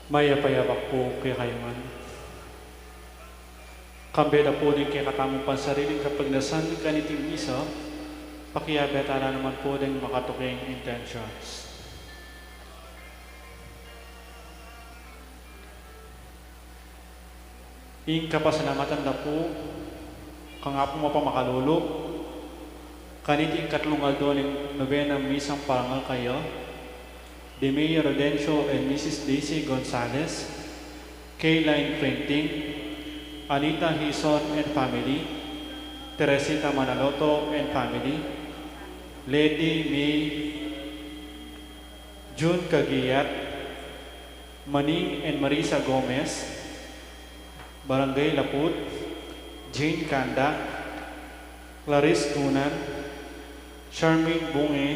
Mayapayabak po kay kayuman. Kambeda po din kay katamong pansariling kapag nasan kaniting isa, pakiyabetala naman po din makatuking intentions. Ing kapasalamatan na po, kang nga po mapamakalulok, kaniting katlungal ng novena misang parangal kayo, de Mayor Rodencio and Mrs. Daisy Gonzalez, K-Line Printing, Anita Hison and family, Teresita Manaloto and family, Lady May, June Kagiyat, Maning and Marisa Gomez, Barangay Laput, Jane Kanda, Clarice Tunan, Charmaine Bunge,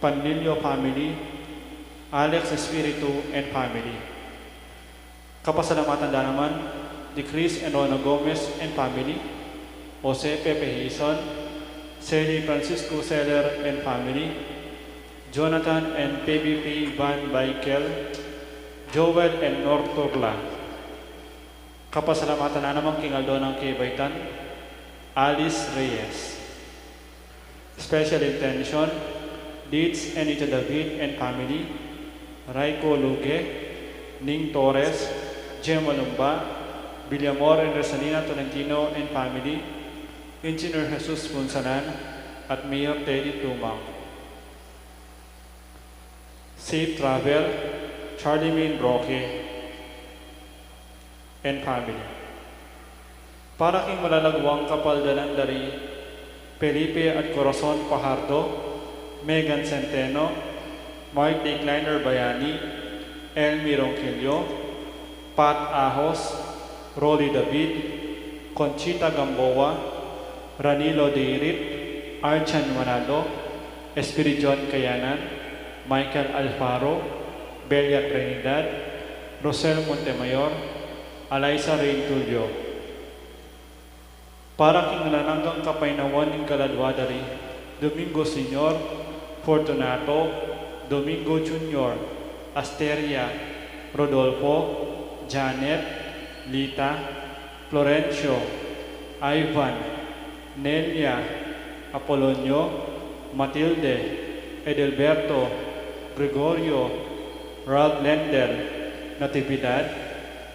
Panlilio family, Alex Espiritu and family. Kapasalamatan na naman, di Chris and Rona Gomez and family, Jose Pepe Hison, Sally Francisco Seller and family, Jonathan and PBP Van Baikel, Joel and Nortorla. Kapasalamatan na naman kingaldo ng Kibaitan, Alice Reyes. Special intention, Deeds and Ita David and family, Raiko Luge, Ning Torres, Jem Malumba, Villamor and Rosalina Tolentino and family, Engineer Jesus Punsalan, at Mayor Teddy Tumang. Safe Travel, Charlie Main Broque, and family. Para king malalagwang kapaldanan dari, Felipe at Corazon Pajardo, Megan Centeno, Mark Decliner Bayani, Elmi Ronquillo, Pat Ahos, Rolly David, Conchita Gamboa, Ranilo Deirit, Archan Manalo, Espirijon Kayanan, Michael Alfaro, Belia Trinidad, Rosel Montemayor, Alaysa Rain Tulio. Para king nananggang kapainawan ng kaladwadari, Domingo Senior, Fortunato, Domingo Junior, Asteria, Rodolfo, Janet, Lita, Florencio, Ivan, Nelia, Apolonio, Matilde, Edelberto, Gregorio, Ralph Lender, Natividad,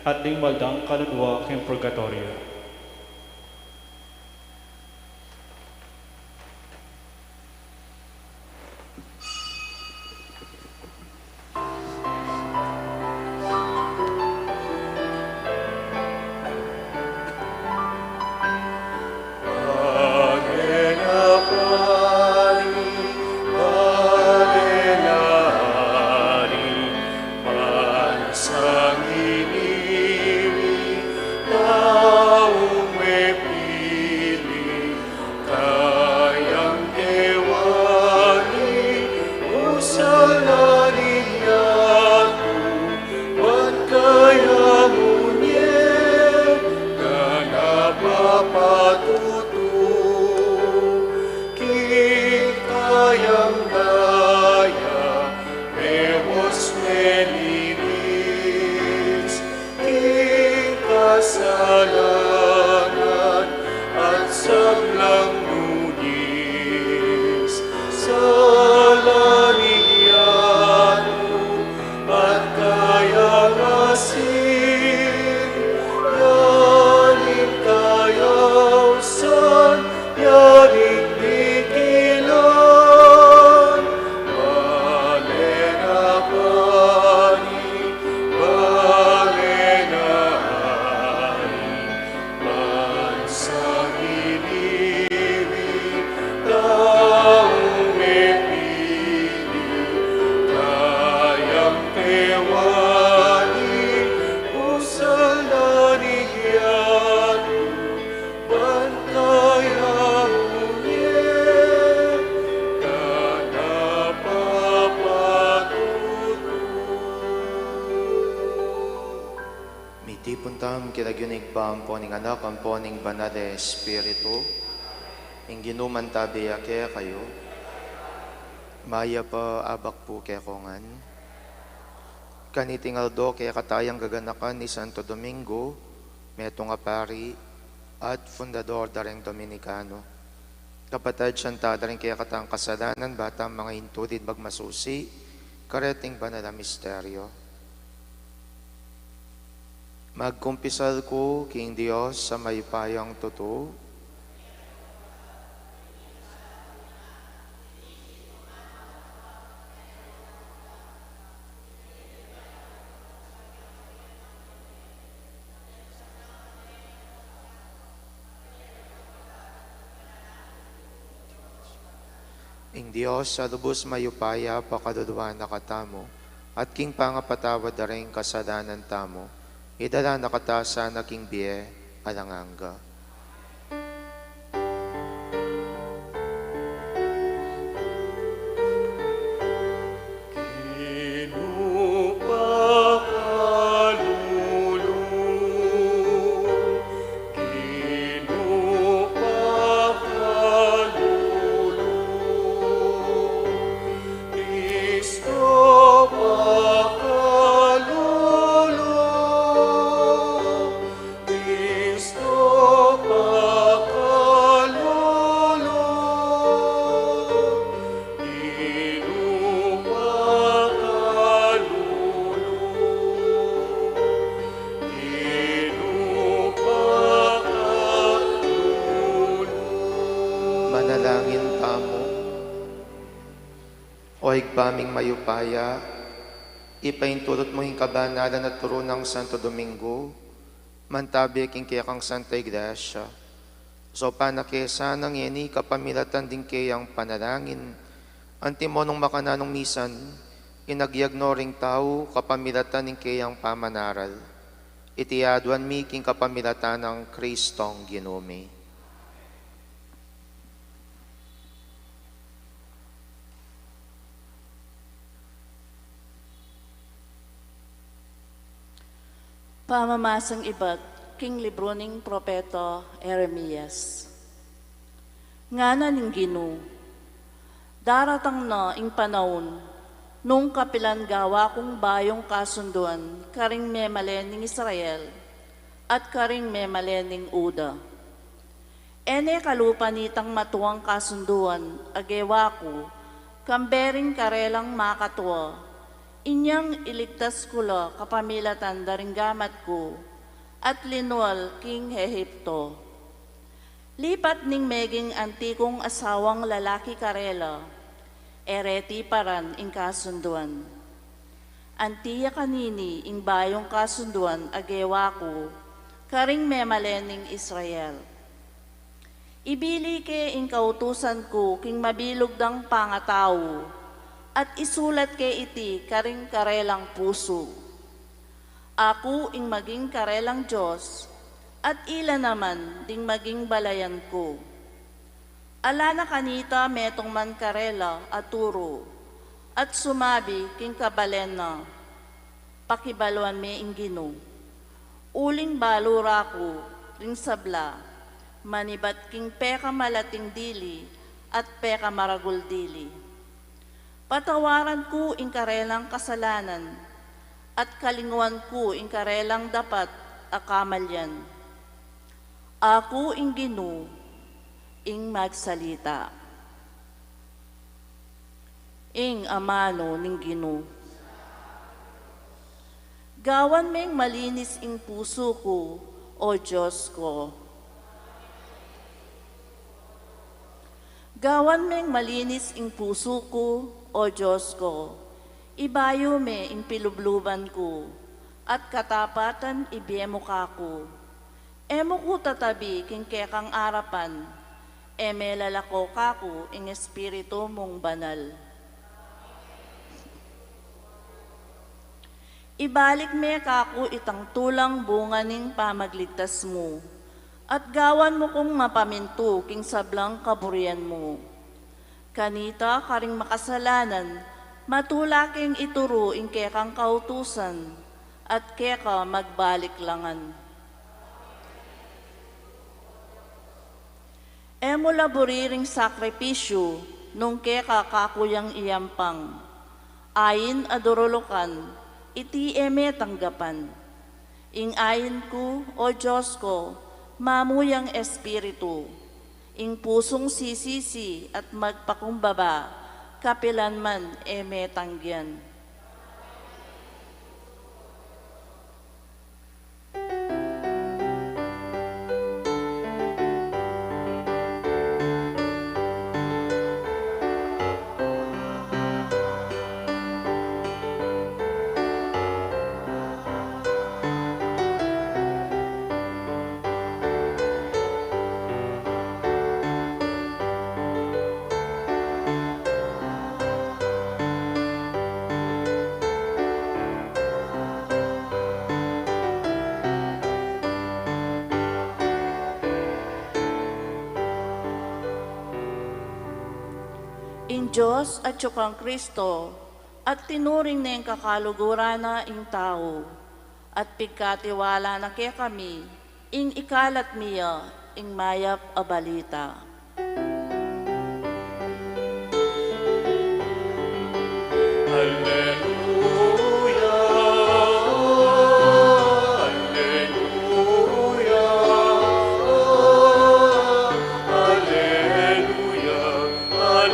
at Limbaldang Kaludwa ng Purgatorio. Pamponing anak, pamponing banal de Espiritu, ingginuman tabi ake kayo, maya pa abak po kay kongan, kanitingaldo kaya katayang gaganakan ni Santo Domingo, metong apari, at fundador dareng Dominikano. Kapatid siyanta daring kaya katang kasalanan batang mga hintudid magmasusi, kareting banal na misteryo. Magkumpisal ko, King Diyos, sa mayupayang totoo, Ing Diyos, sa lubos mayupaya, pakadudwa na katamo, at king pangapatawad na rin kasalanan tamo, idala na katasa na king biye, alanganga. Manalangin tamo, o higpaming mayupaya, ipaintulot mo hing kabanalan at turo ng Santo Domingo, mantabi king kaya kang Santa Iglesia. So panakesa ng yeni kapamilatan din kayang panalangin, antimonong makananong misan, inagyagnoring tao kapamilatan din kayang pamanaral. Itiaduan mi king kapamilatan ng Kristong Ginome. Pamamasang ibat, king libro ning Propeto Jeremias. Ngana ning Ginoo, daratang na ing panahon, nung kapilan gawa kong bayong kasunduan, karing memalen ning Israel, at karing memalen ning Uda. Ene kalupa nitang matuang kasunduan, agewa ko, kambering karelang makatwa, inyang iligtas kulo kapamilatan daring gamat ko at linual king Ehipto. Lipat ning meging antikong asawang lalaki karela, ereti paran ing kasunduan. Antiya kanini ing bayong kasunduan agewa ko, karing memalening Israel. Ibili ke ing kautusan ko king mabilog dang pangatao, at isulat kay iti karing karelang puso. Ako ing maging karelang Diyos, at ila naman ding maging balayan ko. Ala na kanita metong man karela at turo, at sumabi king kabalen na, pakibaluan me ing Ginoo. Uling balura ko, ring sabla, manibat king peka malating dili, at peka maragul dili. Patawaran ko ing karelang kasalanan, at kalinguan ko ing karelang dapat akamalyan. Ako ing Ginoo, ing magsalita. Ing amano ning Ginoo. Gawan meng malinis ing puso ko, o Diyos ko. Gawan meng malinis ing puso ko, o Diyos ko, ibayo me ing pilubluban ko, at katapatan ibiemo ka ko. Emo ko tatabi king kekang arapan, eme lalako ka ko ing espiritu mong banal. Ibalik me ka ko itang tulang bunga ning pamagligtas mo, at gawan mo kong mapaminto king sablang kaburian mo. Kanita karing makasalanan, matulaking ituro ing kekang kautusan, at keka magbalik langan. Emo laburiring sakripisyo, nung keka kakuyang iyampang, ayin adurulukan, iti eme tanggapan. Ing ayin ko, o Diyos ko, mamuyang espiritu, ing pusong sisisi at magpakumbaba, kapilanman eme tanggian. In Diyos at siyukang Kristo, at tinuring na yung kakaluguran na ing tao, at pigkatiwala na kaya kami, ing ikalat miya, ing mayap a balita. Alleluia, Alleluia, Alleluia, Alleluia, Alleluia,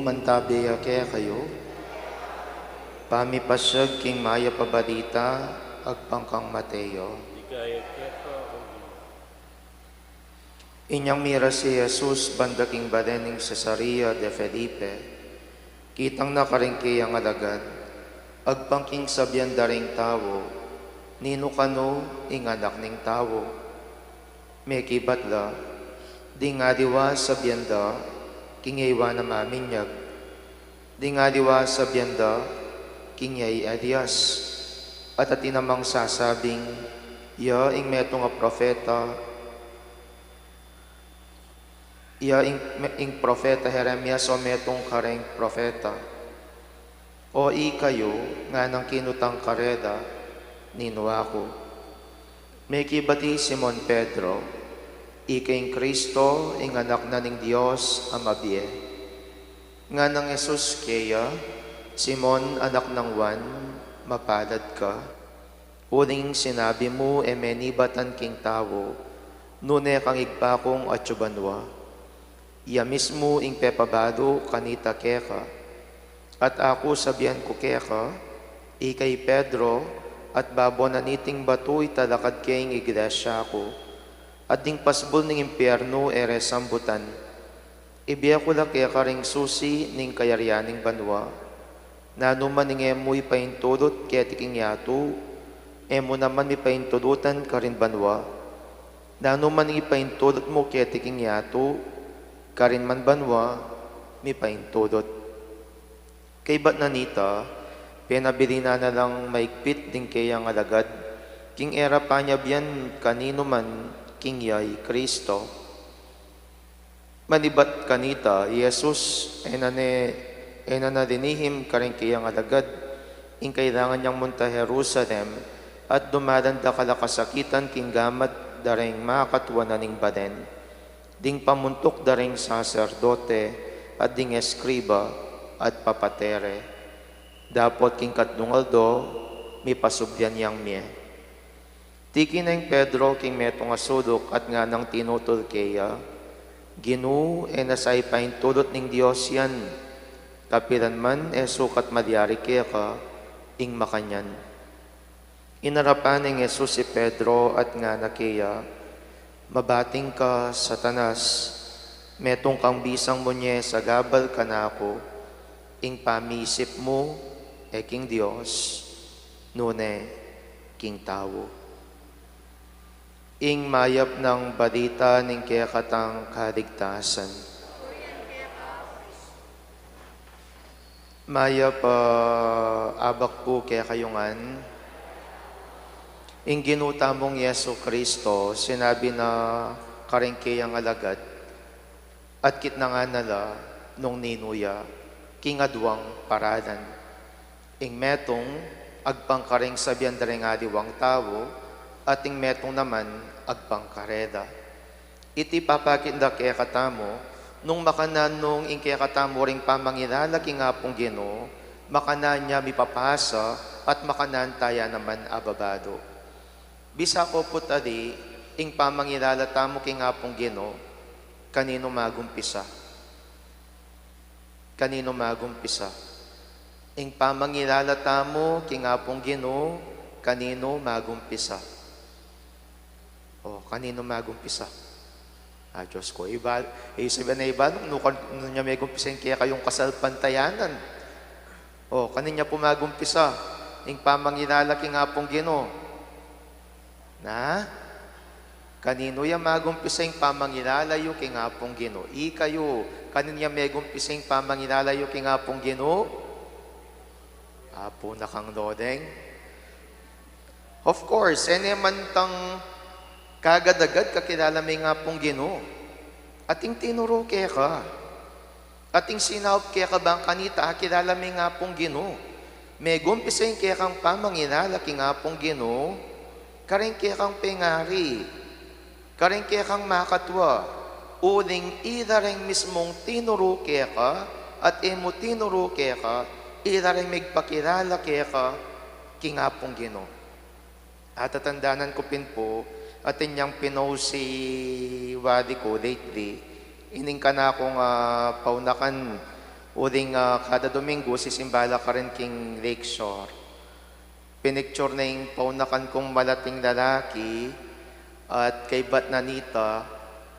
Mantabi kaya kayo, pamipasyag king maya pabalita, agpangkang Mateo. Inyang mira si Jesus bandaking badening Cesarea de Felipe, kitang nakaringki ang alagad, agpangking sabyan daring tao, nino kano ing anak ning tao. May kibatla, di nga diwa sabyan da, kingaywa na maminyag, di nga diwa sa biyanda, kingay adias, at atinamang sasabing, ya ing metong a profeta, ya ing profeta Jeremias o metong kareng profeta, o kayo nga nang kinutang kareda, nino ako. May kibati Simon Pedro, ikaing Kristo, ing anak na ning Diyos, amabie. Nga ng Jesus kaya, Simon, anak ng Juan, mapalad ka. Uling sinabi mo, emenibatan king tao, nune kang igpakong at yubanwa. Iya mismo ing pepabado kanita keka, at ako sabihan ko keka, ikay Pedro, at babonaniting batoy talakad kayong iglesia ko, at ding pasbol ng impyerno ere sambutan. Ibiya ko lang kaya karing susi ning kayaryaning banwa, na numan ning emoy paintulot kaya tiking yato, emo naman mi paintulutan karin banwa, na numan ning paintulot mo kaya tiking yato, karin man banwa, mi paintulot. Kay ba't nanita, pinabili na lang maigpit ding kayang alagad, king era pa niya biyan kanino man, kingyay Kristo. Manibat kanita, Jesus, enanadinihim karing kiyang alagad, ing kailangan niyang munta Jerusalem, at dumadanda kalakasakitan king gamat daring makatuwa na ning baden, ding pamuntok daring saserdote, at ding eskriba, at papatere. Dapot king katdungaldo, mi pasubyan yang miye. Tiki na yung Pedro king metong asudok at nga nang tinutol kaya, Ginu nasay paintulot ning Diyos yan, kapilan man sukat madyari kaya ka, ing makanyan. Inarapan ng Jesus si Pedro at nga na kaya, mabating ka, Satanas, metong kang bisang mo niya sa gabal ka na ako, ing pamisip mo, king Diyos, nune, king tao. Ing mayap ng balita ning kaya katang kaligtasan. Mayap abak po kaya kayungan. Ing ginuta mong Yesu Kristo, sinabi na karingkiyang alagad, at kit na nga nala nung ninuya, kingadwang paradan. Ing metong agpangkaring sabihan daring adiwang tao, at ing metong naman agpangkareda. Iti papakinda kaya katamo, nung makanan nung ing kaya katamo ring pamangilala kingapong Ginoo, makanan niya mipapasa at makanan taya naman ababado. Bisa ko po tadi, ing pamangilala tamo kingapong Ginoo, kanino magumpisa? Kanino magumpisa? Ing pamangilala tamo kingapong Ginoo, kanino magumpisa? O, kanino magumpisa? Diyos ko, sabi na iba, nung niya may gumpisahin kaya kayong kasalpantayanan. O, kanino po magumpisa? Ing pamangilala kingapong Ginoo. Na? Kanino yung magumpisa yung pamangilalayo kingapong Ginoo? Ikayo, kanino yung may gumpisa yung pamangilalayo kingapong Ginoo? Apo na kang lodeng. Of course, man tang kagad-agad kakilala may nga pong Ginoo. Ating tinuro kaya ka. Ating sinawap kaya ka bang kanita, kilala may nga pong Ginoo. May gumpisayin kaya kang pamangilala kaya nga pong Ginoo, karing kaya kang pengari, karing kaya kang makatwa, uling idaring mismong tinuro kaya ka, at emo tinuro kaya ka, idaring magpakilala kaya ka, kaya nga pong Ginoo. At tatandanan ko pin po, at inyang pinost si wadi ko lately, ining ka na akong paunakan uling kada Domingo sisimbala ka rin king Lakeshore. Pinicture na yung paunakan kong malating lalaki at kay Bat Nanita,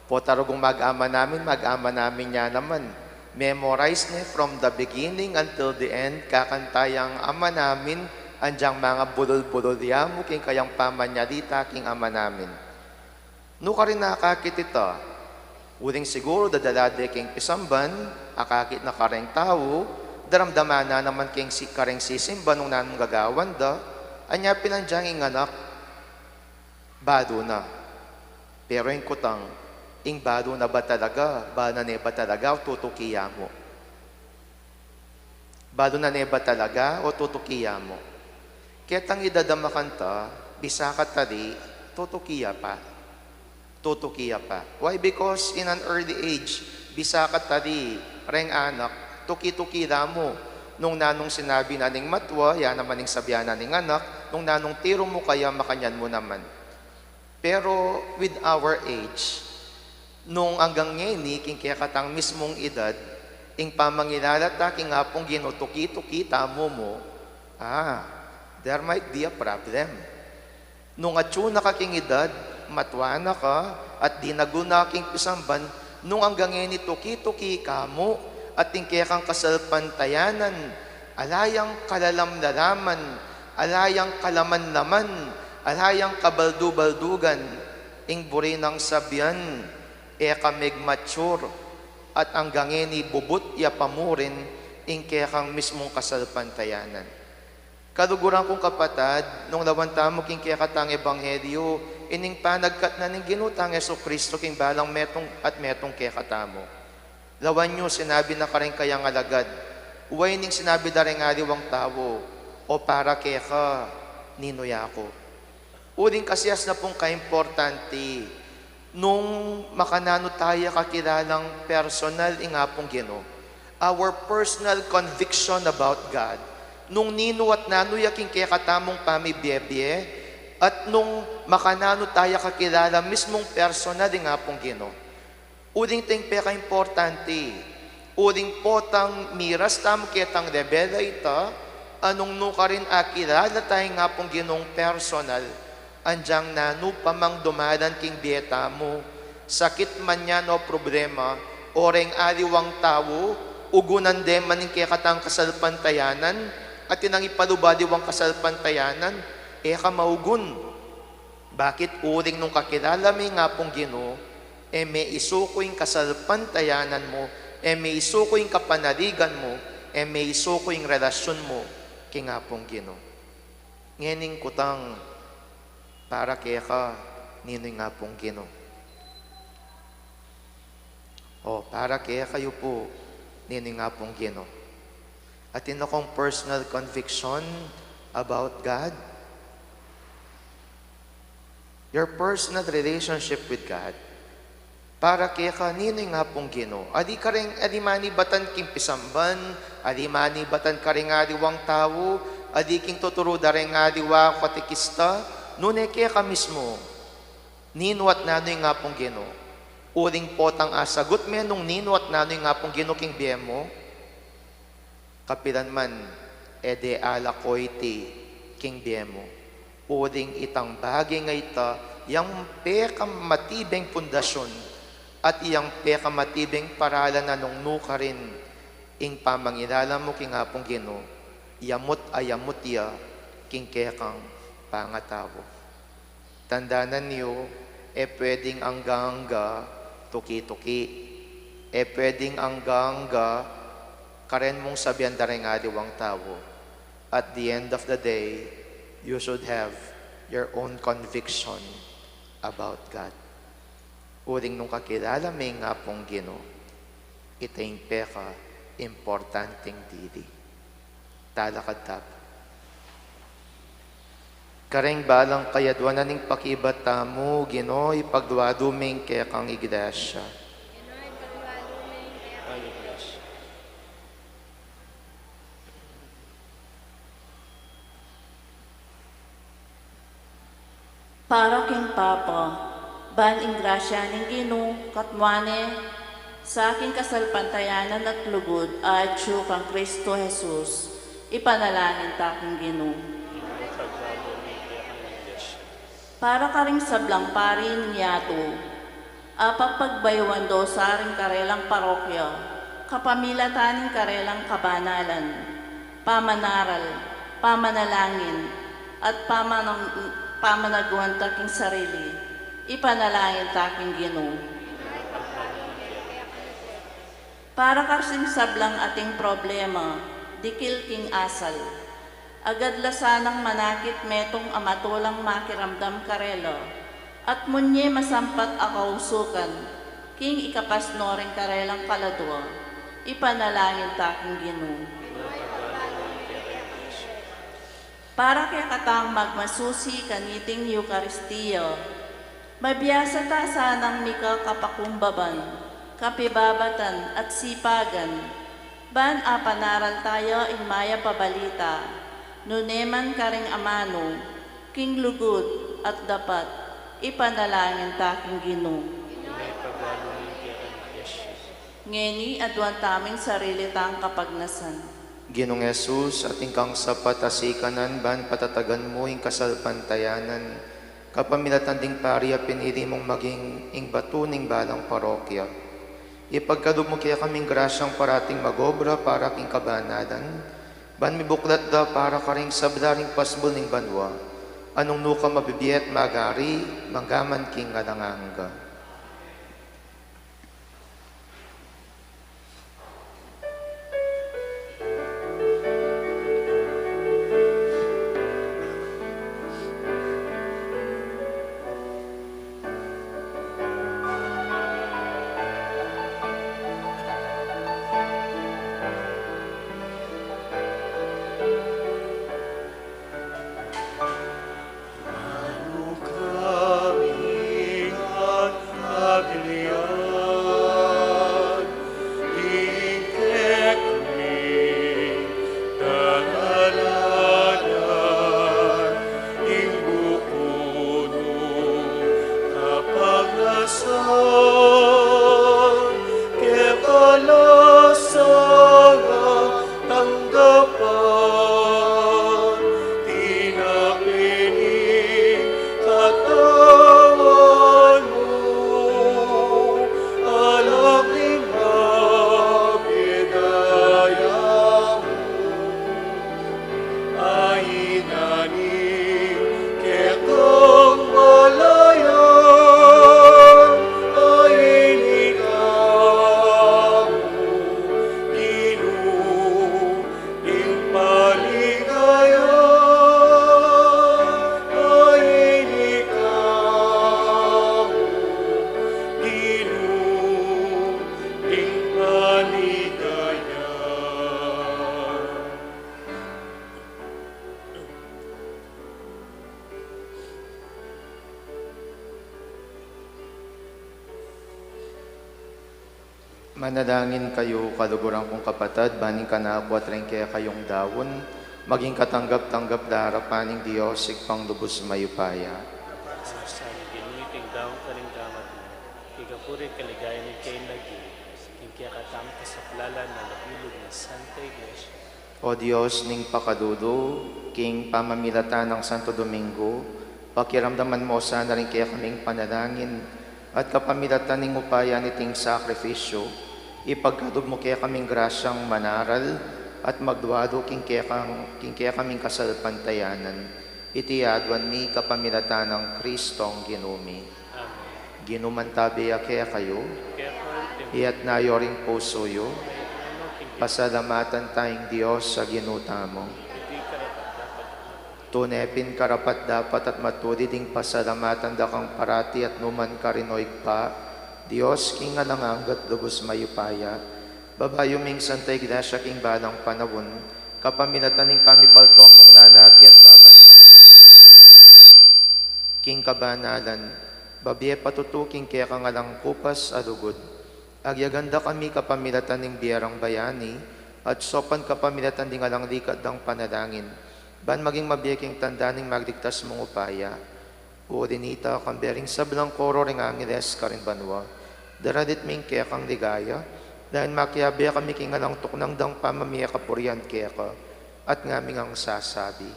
po tarugong mag-ama namin niya naman. Memorize niya from the beginning until the end, kakantayang ama namin, andyang mga bulol-bulol yamo, king kayang pamanyalita, king ama namin. No ka rin nakakit ito, uling siguro dadalade king pisamban, akakit na kareng tao, daramdaman na naman king kareng sisimba nung nanong gagawan da, anya pinandyang ing anak, bado na. Pero yung kutang, ing bado na ba talaga, bado na ba talaga, o tutukiya mo? Bado na ba talaga, o tutukiya mo? Ketang idadamakan ta, bisa ka tali, tutukiya pa. Tutukiya pa. Why? Because in an early age, bisa ka tali, reng anak, tuki-tukira mo. Nung nanong sinabi na ning matwa, yan naman ning sabihan na ning anak, nung nanong tiro mo kaya, makanyan mo naman. Pero with our age, nung hanggang ngayon, king kaya katang mismong edad, ing pamangilala king hapong ginutuki-tuki, tamo mo, there might be a problem. Nung atsuna ka king edad, matwana ka, at di naguna king pisamban, nung hanggang ngayon tuki-tuki ka mo, at tingkaya kang kasalpantayanan, alayang kalalam-lalaman, alayang kalaman-laman, alayang kabaldu-baldugan, ing buri ng sabyan, kamig mature, at hanggang ngayon bubut ya pamurin, ing kaya kang mismong kasalpantayanan. Kaduguran kong kapatad, nung lawanta mo king kaya katang ebanghelyo, ining panagkat na ning ginutang Yesu Kristo king balang metong at metong kaya katamo. Lawan nyo, sinabi na karing kayang alagad, uway ning sinabi na rin aliwang tao, o para kaya ka, ninuya ko. Uling kasiyas na pong kaimportante, nung makanano tayo kakilalang personal ingapong Ginoo, our personal conviction about God, nung nino at nanuyaking kaya katamong pamibiyebye, at nung makanano tayo kakilala mismong personal ingapong Ginoo. Uling ting peka importante, uling potang miras tamo kitang rebela ita, anong nuka rin akilala tayo ngapong Ginoong personal, andyang nanu pamang dumadan king bieta mo, sakit man yan o problema, oreng aliwang tao, ugunan dem maning kaya katang kasalpantayanan, at tinang ipalubadiwang kasalpantayanan, ka maugun. Bakit uring nung kakilala may nga pong Ginoo, may isuko yung kasalpantayanan mo, may isuko yung kapanaligan mo, may isuko yung relasyon mo, kay nga pong Ginoo. Ngening kutang, para kaya ka, nino nga pong Ginoo. O, para kaya kayo po, nini nga pong Ginoo. At ino kong personal conviction about God, your personal relationship with God, para kaya kanino nga pong Ginoo. Adi ka rin, adi mani batan king pisamban, adi mani batan ka rin adiwang tao, adi king tuturo da rin adiwa katikista, nune kaya ka mismo, ninuat nanoy nga pong Ginoo. Uring potang asagot menong ninuat nanoy nga pong Ginoo king biyemo, kapilan man, ede ala koiti king biyemo. Uring itang bagay nga ita, yang peka matibeng pundasyon at iyang peka matibeng paralan na nung nuka rin ing pamangilala mo king hapong Ginoo, yamot ayamot ya king kekang pangatawo. Tandanan niyo, pwedeng angga tuki-tuki, pwedeng angga karen mong sabihan da rin nga diwang tao. At the end of the day, you should have your own conviction about God. Uring nung kakilala may nga pong Ginoo, itay peka importanteng dili. Talakad tap. Kareng balang kayadwa na ning pakibat tamo, Ginoo, ipagduwaduming kaya kang iglesia. Para king Papa, ban ing grasya ning Ginoo katmane sa aking kasalpantayanan at lugod at kang Kristo Jesus, ipanalangin ta king Ginoo. Para karing sablang pari niyato, apagpagbaywan do sa aring karelang parokya, kapamilataning karelang kabanalan, pamanaral, pamanalangin, at pamanagwan taking sarili, ipanalangin taking Ginoo. Para kasing sablang ating problema, dikil king asal, agad lasanang manakit metong amatulang makiramdam karelo, at munye masampat akausukan, king ikapasnoring karelang kaladwa, ipanalangin taking Ginoo. Para kaya katang magmasusi kaniting Eucharistia, mabiyasa ta sanang mika kapakumbaban, kapibabatan at sipagan, ban apanaral tayo in maya pabalita, nuneman karing amano, king lugod at dapat, ipanalangin taking Ginoo. Ngeni adwan taming sarili tang kapagnasan. Ginong Jesus, ating kang sapat asikanan, ban patatagan mo ing kasalpantayanan, kapamilatan ding pari pinili mong maging ing batuning balang parokya. Ipagkadob mo kaya kaming grasyang parating magobra para king kabanalan, ban mibuklat da para karing sablaring pasbol ning banwa, anong nuka mabibiyet magari, manggaman king alanganga. Ano kaming Manalangin kayo, kaluguran kong kapatid, baning ka na ako at rin kaya kayong dawon, maging katanggap-tanggap na harapan ng Diyos, igpang lubos mayupaya. Sa ginuiting daong kaning damat mo, igapuri kaligaya ni kay lagi, kaya katang kasaklalan na nabilog ng Santa Iglesia. O Diyos, ning pakadudo, king pamamilatan ng Santo Domingo, pakiramdaman mo sana rin kaya kaming panalangin at kapamilatan ng upaya niting sakripisyo, ipagkadob mo kaya kaming grasyang manaral at magduado king kaya kaming kasalpantayanan. Itiadwan ni kapamilatan ng Kristong ginumi. Amen. Ginumantabi kaya kayo, Kaya po, iyat nayo ring puso yo, pasalamatan tayong Diyos sa ginuta mo. hindi karapat dapat Tunepin karapat dapat at matuli ding pasalamatan da kang parati at numan karinoig pa, Diyos king alanganggat lubos mayupaya, babayo ming Santa Iglesia king balang panawon, kapamilatan ning pamipaltom mong lalaki at babaeng makapasudali, king kabanalan, babiye patutuking kaya kang alang kupas alugod, agyaganda kami kapamilatan ning biyerang bayani, at sopan kapamilatan ding alang likat ng panalangin, ban maging mabiyaking tanda ning magligtas mong upaya. Urinita kambering sablang koro ring angeles karin banwa. Daradit ming kaya kang ligaya, dahil makiabaya kami kingalang tuknang dang pamamiya kapurian kaya ka, at ngaming ang sasabi.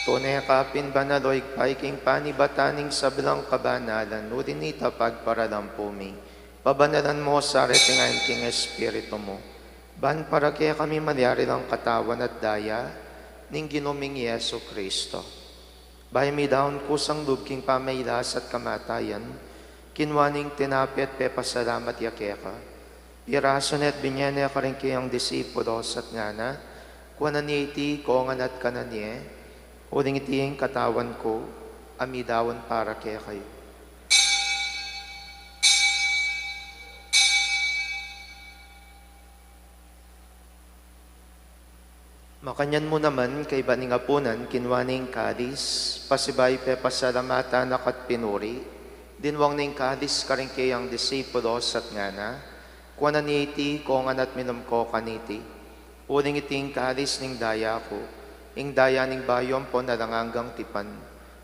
Tunay kapin banaloy paiking panibataning sablang kabanalan, urinita pagparalampumi. Pabanalan mo sa retingain king espiritu mo. Ban para kaya kami malyari lang katawan at daya, ning ginuming Yesu Kristo. Bay mi daon kusang lubking pamaylas at kamatayan, kinwaning tinapi at pepasalamat yakeka. Piraso net binyene ka rin kayang disipulos at ngana, kuananiti kongan at kananye, uling itiyeng katawan ko, amidawan para kaya kayo. Makanyan mo naman kay baning apunan, kinwaning kadis, pasibay pe pasalamatan akat pinuri, dinwang ning kadis karing kayang disipulos at ngana, kuananiti kongan at minum ko kaniti, uling iting kadis ning daya ko, ing daya ning bayon po na langanggang tipan,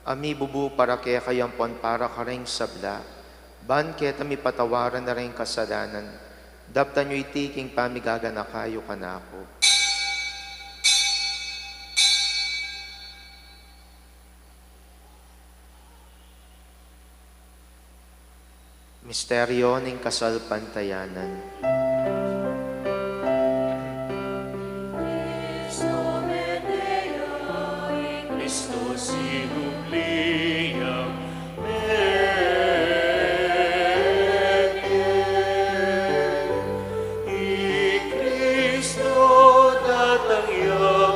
ami bubu para kaya kayampon para karing sabla, ban kaya mi patawaran na rin kasalanan, dapta nyo itiking pamigaga na kayo kanako. Misteryo ning kasalpantayanan. Christus inubliam I Cristo datang yang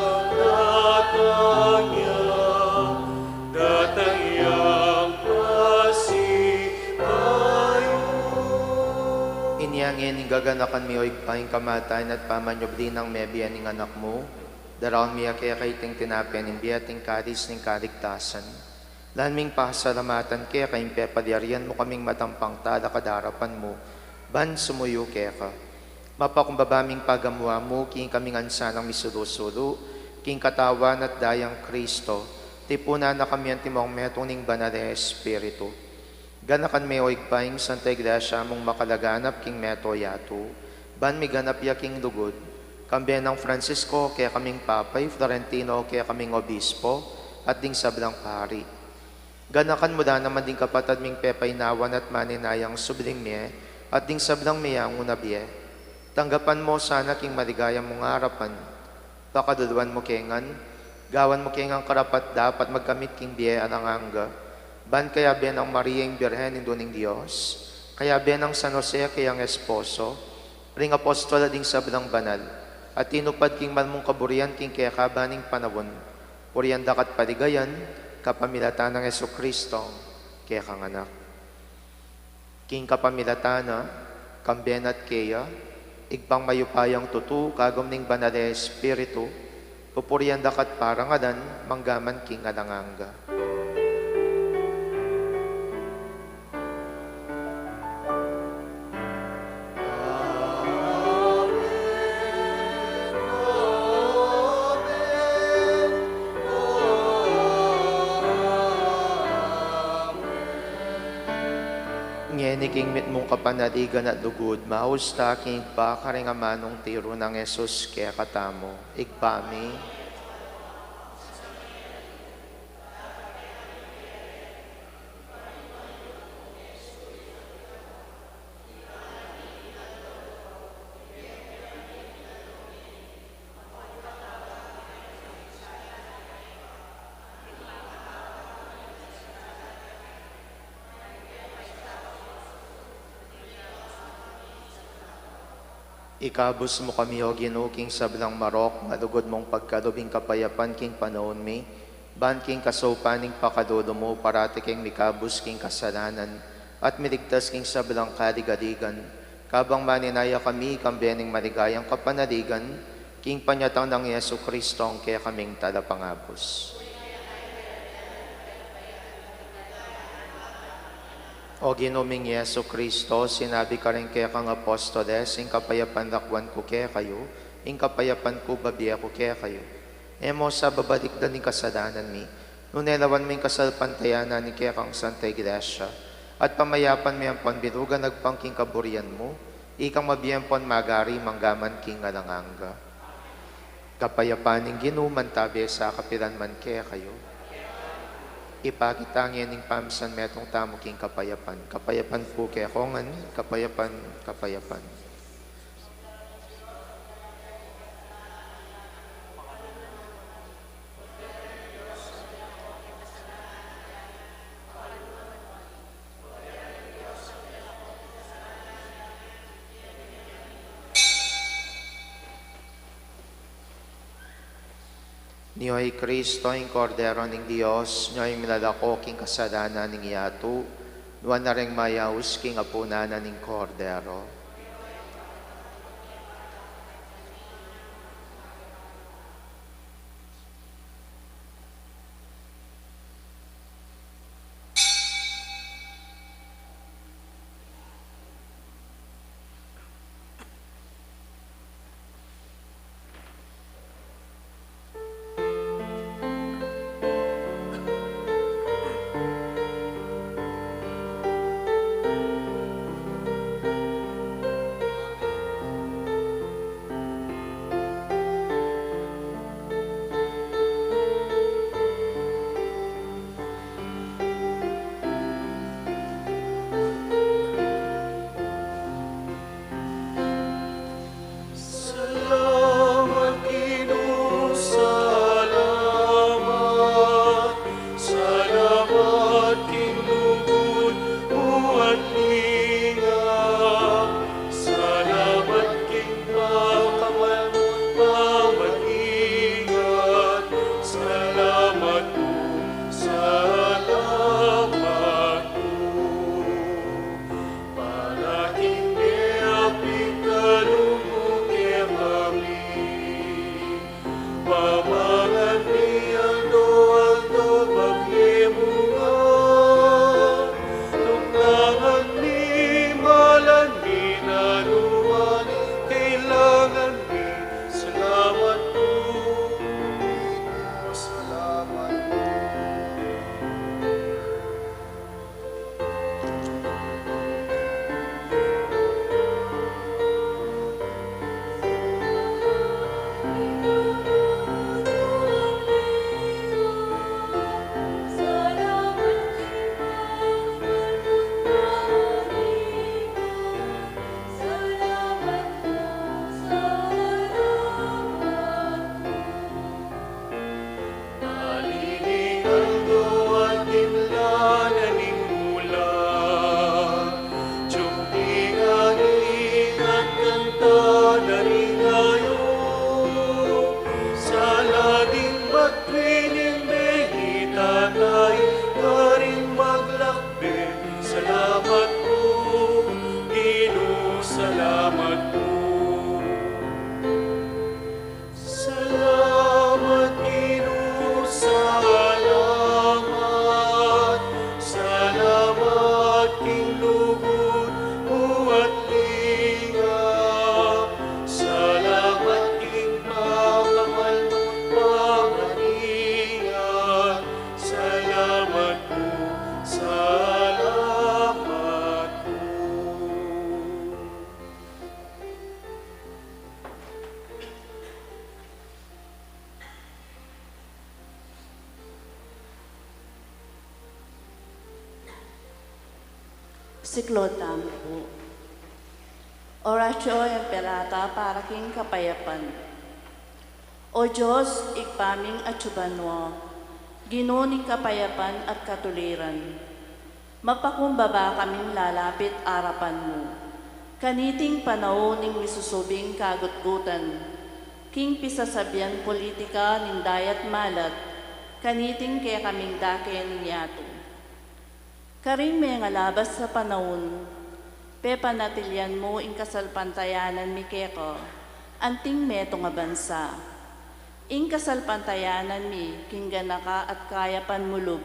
pasipayo. Inyangin ning gaganakan mi oig paing kamatayan at pamanyobli ng mebian ning anak mo, daraon miya kaya kaiting tinapyan ng biyating kadis ng kaligtasan. Lanming pasalamatan kaya kayong pepadyarian mo kaming matampang tala kadarapan mo, ban sumuyo kaya ka. Mapakumbabaming pagamuha mo, king kaming ansanang misulusulo, king katawan at dayang Kristo, tipuna na kami ang timong metong ning banal na Espiritu. Ganakan may oigpaing Santa Iglesia mong makalaganap king meto yato, ban may ganap ya king lugod, kambiyan ng Francisco, kaya kaming Papay, Florentino, kaya kaming Obispo, at ding sablang pari. Ganakan mo naman ding kapatad ming pepaynawan at maninayang subling miye, at ding sablang miyang unabye. Tanggapan mo sana king maligayang mong harapan. Pakaduluan mo kengan, gawan mo kengang karapat dapat magkamit king biye anang angga. Ban kaya ben ang Mariang Birhen induning Diyos, kaya ben ang San Jose kayang esposo, ring apostol ding sablang banal, at tinupad king man mong kaburian king kaya kabaning panawon, puriyan dakat paligayan, kapamilatan ng Yesu Kristo, kaya kang anak. King kapamilatana, kamben at keya, igpang mayupayang tutu, kagom ning banale espiritu, pupurian dakat parangadan, manggaman king alanganga. Ngeniking mit mong kapanaligan at lugod, mausta king pa karingamanong tiro ng Yesus kaya katamo, igpami. Ikabos mo kami, O Ginoo, king sablang marok, malugod mong pagkalubing kapayapan king panahon mi, ban king kasaupaning pakadulo mo, parati king mikabos king kasalanan, at miligtas king sablang kaligaligan. Kabang maninaya kami, kambening maligayang kapanaligan, king panyatang ng Yesu Kristo, ang kaya kaming talapangabos. O Ginoming Yesu Kristo, sinabi ka rin kaya kang apostoles, ing kapayapan lakwan ko kaya kayo, ing kapayapan ko babiya ko kaya kayo. Emo sa babalik daling kasalanan mi, nunelawan mo ing kasalpantayanan ni kaya kang Santa Iglesia, at pamayapan mi ang panbirugan nagpangking kaburian mo, ikang mabiyempon magari manggaman king alanganga. Kapayapan ning ginuman tabi sa kapilan man kaya kayo, ipakitangin ning pamsan metong tamo king kapayapan. Kapayapan po kaya kongan, kapayapan, kapayapan. Niyo'y Kristo, ang kordero ng Diyos, niyo'y milalako king kasalanan ng iyatu, nuwan na rin mayaus king apunanan ng kordero. salamat po. Salamat, Ginoo, salamat. Salamat, King lugod buhat lingap. Salamat, King pagkamal panganingan. Salamat po, salamat po. Siklotam po. Oratio Imperata para king kapayapan. O Diyos, igpaming atsuban mo, ginuning kapayapan at katuliran. Mapakumbaba kaming lalapit arapan mo. Kaniting panauning misusubing kagutgutan. King pisasabyan politika nindayat malat. Kaniting kaya kaming dake ninyato. Karing may ngalabas sa panahon, pepanatilyan mo ing kasalpantayanan mi keko, anting meto nga bansa. Ing kasalpantayanan mi, kingganaka at kayapan mulog.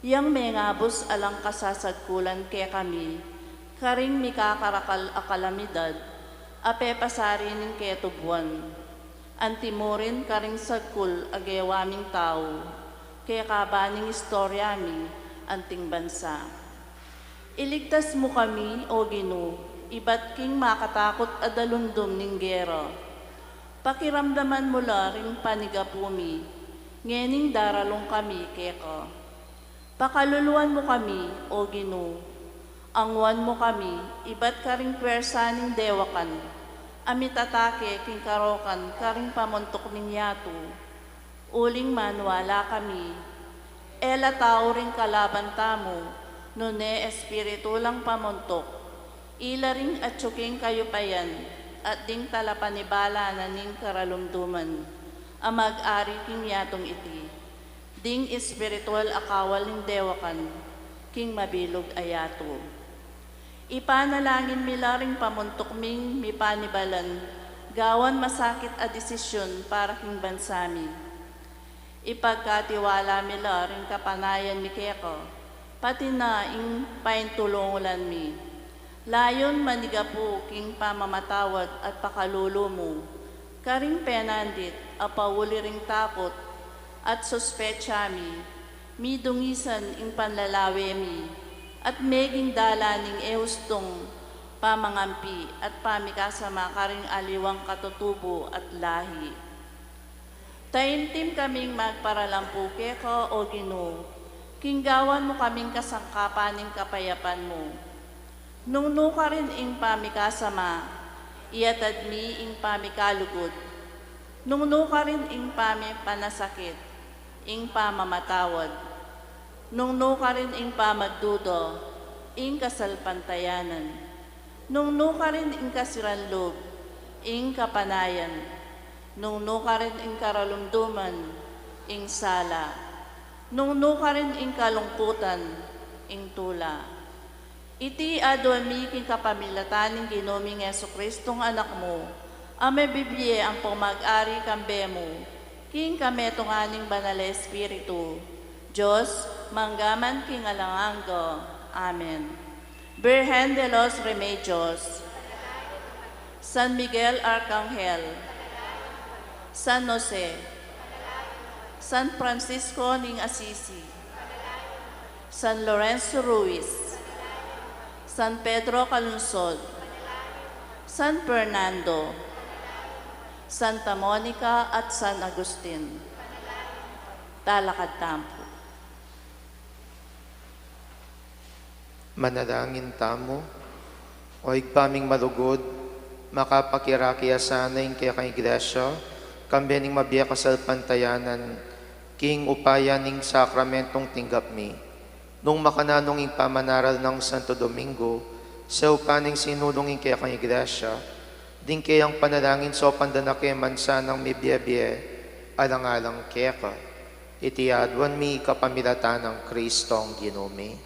Yang may ngabos alang kasasagkulan ke kami, karing mi kakarakal akalamidad, apepasari ning ketubuan. Antimorin karing sagkul agewaming tao, kaya kabaning istorya mi, anting bansa. Iligtas mo kami, O Ginoo, iba't king makatakot adalundom ning gera. Pakiramdaman mo la ring panigapumi, ngening daralong kami keka. Pakaluluan mo kami, O Ginoo, angwan mo kami, iba't karing pwersa ning dewakan, amit atake king karokan karing pamontok ning yato, uling manwala kami, ela tao ring kalaban tamo, nune espiritu lang pamontok, ila ring atsuking kayo payan, at ding talapanibala na ning karalumduman, amag-ari king yatong iti, ding espiritual akawal ning dewakan, king mabilog ayato. Ipanalangin milaring pamontok ming mipanibalan, gawan masakit a desisyon para king bansami. Ipagkatiwala mi la rin kapanayan mi keko, pati na ing paintulungulan mi. Layon manigapu king pamamatawad at pakalulu mo, karing penandit, apawuli ring takot, at suspecha mi dungisan ing panlalawe mi, at meging dalaning ehustong pamangampi at pamikasama karing aliwang katutubo at lahi. Taimtim kaming magparalampu keko, O Ginoo, kinggawan mo kaming kasangkapaning kapayapan mo. Nungno ka rin ing pamikasama, iatad mi ing pamikalugod. Nungno ka rin ing panasakit, ing pamamatawad. Nungno ka rin ing pamagdudo, ing kasalpantayanan. Nungno ka rin ing kasiranlog, ing kapanayan. Nungno ka rin ing karalumduman, ing sala. Nungno ka rin ing kalungkutan, ing tula. Iti adwami king kapamilatan ng ginoming Jesucristong anak mo, ame bibye ang pumag-ari kambe mo, king kametunganing banal espiritu. Diyos, manggaman king alanganggo. Amen. Virgen de los Remedios, San Miguel Arcangel, San Jose, San Francisco ning Assisi, San Lorenzo Ruiz, San Pedro Calungsod, San Fernando, Santa Monica at San Agustin. Talakad tampo. Manalangin tamo, o igpaming malugod, makapakirakiya sana yung kaya kang iglesia, kambening mabiya kasalpantayanan, king upaya ning sakramentong tinggap mi. Nung makananong ing pamanaral ng Santo Domingo, sa upaning sinulong ing kaya kang iglesia, din kayang panalangin so pandanake mansanang mi biye-biye, alang-alang keka, itiadwan mi kapamilatan ng Kristong Ginome.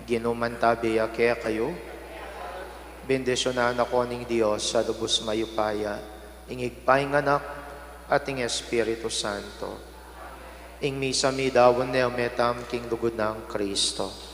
Ginumantabiya kaya kayo, bendisyonan ako ning Dios sa lubos mayupaya, ingig paing anak at ing Espiritu Santo. Ing misa mi dawon neo metam king lugod ng Kristo.